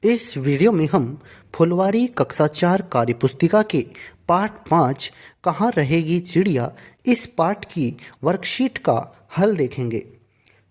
इस वीडियो में हम फुलवारी कक्षा 4 कार्यपुस्तिका के पाठ 5 कहाँ रहेगी चिड़िया इस पाठ की वर्कशीट का हल देखेंगे।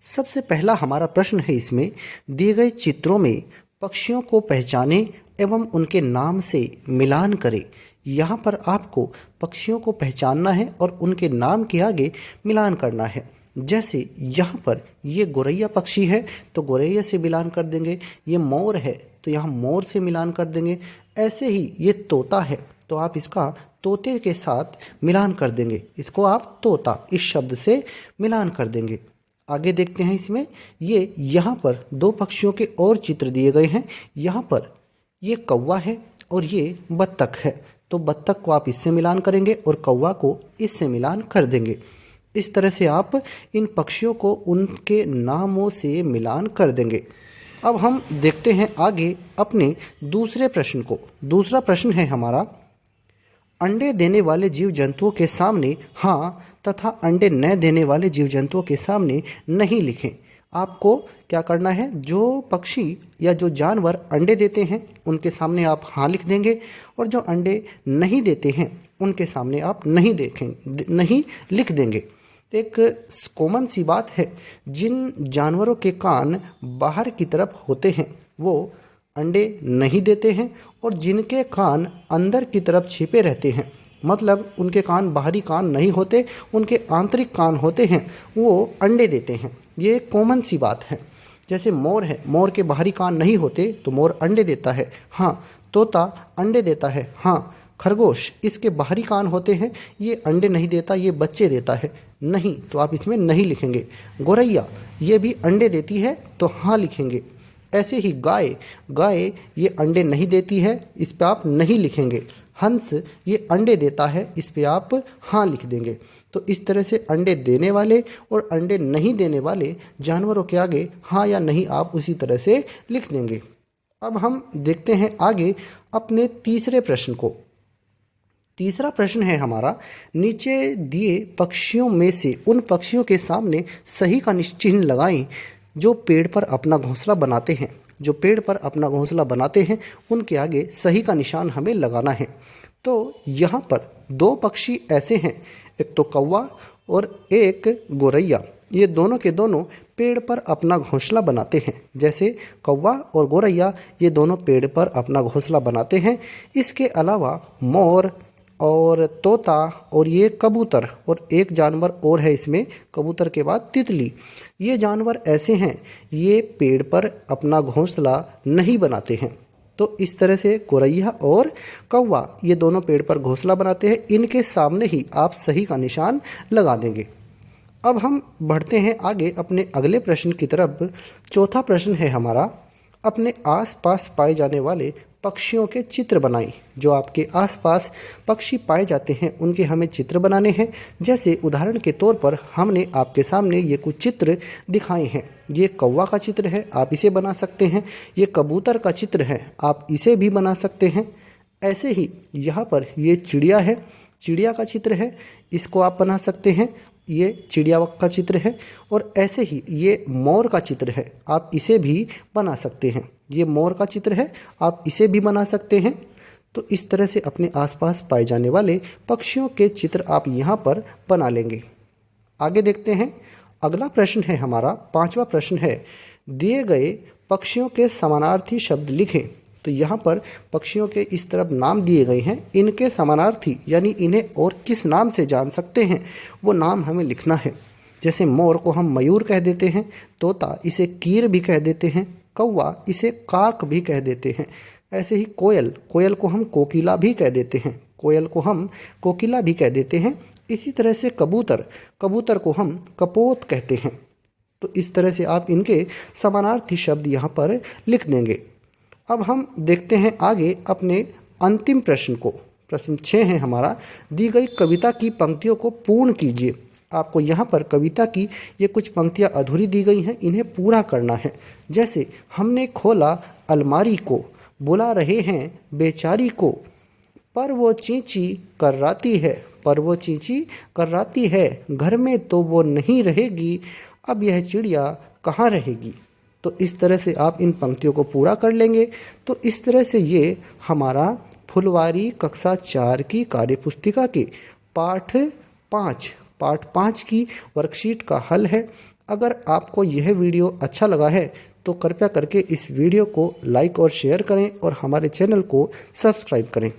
सबसे पहला हमारा प्रश्न है, इसमें दिए गए चित्रों में पक्षियों को पहचानें एवं उनके नाम से मिलान करें। यहाँ पर आपको पक्षियों को पहचानना है और उनके नाम के आगे मिलान करना है। जैसे यहाँ पर ये गोरैया पक्षी है तो गोरैया से मिलान कर देंगे, ये मोर है तो यहाँ मोर से मिलान कर देंगे। ऐसे ही ये तोता है तो आप इसका तोते के साथ मिलान कर देंगे, इसको आप तोता इस शब्द से मिलान कर देंगे। आगे देखते हैं, इसमें ये यहाँ पर दो पक्षियों के और चित्र दिए गए हैं। यहाँ पर ये कौवा है और ये बत्तख है, तो बत्तख को आप इससे मिलान करेंगे और कौवा को इससे मिलान कर देंगे। इस तरह से आप इन पक्षियों को उनके नामों से मिलान कर देंगे। अब हम देखते हैं आगे अपने दूसरे प्रश्न को। दूसरा प्रश्न है हमारा, अंडे देने वाले जीव जंतुओं के सामने हाँ तथा अंडे न देने वाले जीव जंतुओं के सामने नहीं लिखें। आपको क्या करना है, जो पक्षी या जो जानवर अंडे देते हैं उनके सामने आप हाँ लिख देंगे और जो अंडे नहीं देते हैं उनके सामने आप नहीं लिख देंगे। एक कॉमन सी बात है, जिन जानवरों के कान बाहर की तरफ होते हैं वो अंडे नहीं देते हैं और जिनके कान अंदर की तरफ छिपे रहते हैं, मतलब उनके कान बाहरी कान नहीं होते, उनके आंतरिक कान होते हैं, वो अंडे देते हैं। ये कॉमन सी बात है। जैसे मोर है, मोर के बाहरी कान नहीं होते तो मोर अंडे देता है हाँ, तोता अंडे देता है हाँ। खरगोश, इसके बाहरी कान होते हैं, ये अंडे नहीं देता, ये बच्चे देता है नहीं, तो आप इसमें नहीं लिखेंगे। गोरैया ये भी अंडे देती है तो हाँ लिखेंगे। ऐसे ही गाय ये अंडे नहीं देती है, इस पे आप नहीं लिखेंगे। हंस ये अंडे देता है, इस पे आप हाँ लिख देंगे। तो इस तरह से अंडे देने वाले और अंडे नहीं देने वाले जानवरों के आगे हाँ या नहीं आप उसी तरह से लिख देंगे। अब हम देखते हैं आगे अपने तीसरे प्रश्न को। तीसरा प्रश्न है हमारा, नीचे दिए पक्षियों में से उन पक्षियों के सामने सही का चिन्ह लगाएं जो पेड़ पर अपना घोंसला बनाते हैं। जो पेड़ पर अपना घोंसला बनाते हैं उनके आगे सही का निशान हमें लगाना है। तो यहाँ पर दो पक्षी ऐसे हैं, एक तो कौवा और एक गोरैया, ये दोनों के दोनों पेड़ पर अपना घोंसला बनाते हैं। जैसे कौवा और गोरैया ये दोनों पेड़ पर अपना घोंसला बनाते हैं। इसके अलावा मोर और तोता और ये कबूतर और एक जानवर और है इसमें, कबूतर के बाद तितली, ये जानवर ऐसे हैं ये पेड़ पर अपना घोंसला नहीं बनाते हैं। तो इस तरह से गोरैया और कौवा ये दोनों पेड़ पर घोंसला बनाते हैं, इनके सामने ही आप सही का निशान लगा देंगे। अब हम बढ़ते हैं आगे अपने अगले प्रश्न की तरफ। चौथा प्रश्न है हमारा, अपने आसपास पाए जाने वाले पक्षियों के चित्र बनाएं। जो आपके आसपास पक्षी पाए जाते हैं उनके हमें चित्र बनाने हैं। जैसे उदाहरण के तौर पर हमने आपके सामने ये कुछ चित्र दिखाए हैं। ये कौवा का चित्र है, आप इसे बना सकते हैं। ये कबूतर का चित्र है, आप इसे भी बना सकते हैं। ऐसे ही यहाँ पर ये चिड़िया है, चिड़िया का चित्र है, इसको आप बना सकते हैं, ये चिड़िया का चित्र है। और ऐसे ही ये मोर का चित्र है, आप इसे भी बना सकते हैं। ये मोर का चित्र है, आप इसे भी बना सकते हैं। तो इस तरह से अपने आसपास पाए जाने वाले पक्षियों के चित्र आप यहाँ पर बना लेंगे। आगे देखते हैं, अगला प्रश्न है हमारा, पांचवा प्रश्न है, दिए गए पक्षियों के समानार्थी शब्द लिखें। तो यहाँ पर पक्षियों के इस तरफ नाम दिए गए हैं, इनके समानार्थी यानी इन्हें और किस नाम से जान सकते हैं वो नाम हमें लिखना है। जैसे मोर को हम मयूर कह देते हैं, तोता इसे कीर भी कह देते हैं, कौवा इसे काक भी कह देते हैं। ऐसे ही कोयल को हम कोकिला भी कह देते हैं, कोयल को हम कोकिला भी कह देते हैं। इसी तरह से कबूतर को हम कपोत कहते हैं। तो इस तरह से आप इनके समानार्थी शब्द यहाँ पर लिख देंगे। अब हम देखते हैं आगे अपने अंतिम प्रश्न को। प्रश्न 6 है हमारा, दी गई कविता की पंक्तियों को पूर्ण कीजिए। आपको यहाँ पर कविता की ये कुछ पंक्तियाँ अधूरी दी गई हैं, इन्हें पूरा करना है। जैसे हमने खोला अलमारी को, बुला रहे हैं बेचारी को, पर वो चींची कर्राती है, पर वो चींची कर्राती है, घर में तो वो नहीं रहेगी, अब यह चिड़िया कहाँ रहेगी। तो इस तरह से आप इन पंक्तियों को पूरा कर लेंगे। तो इस तरह से ये हमारा फुलवारी कक्षा 4 की कार्यपुस्तिका के पाठ 5 की वर्कशीट का हल है। अगर आपको यह वीडियो अच्छा लगा है तो कृपया करके इस वीडियो को लाइक और शेयर करें और हमारे चैनल को सब्सक्राइब करें।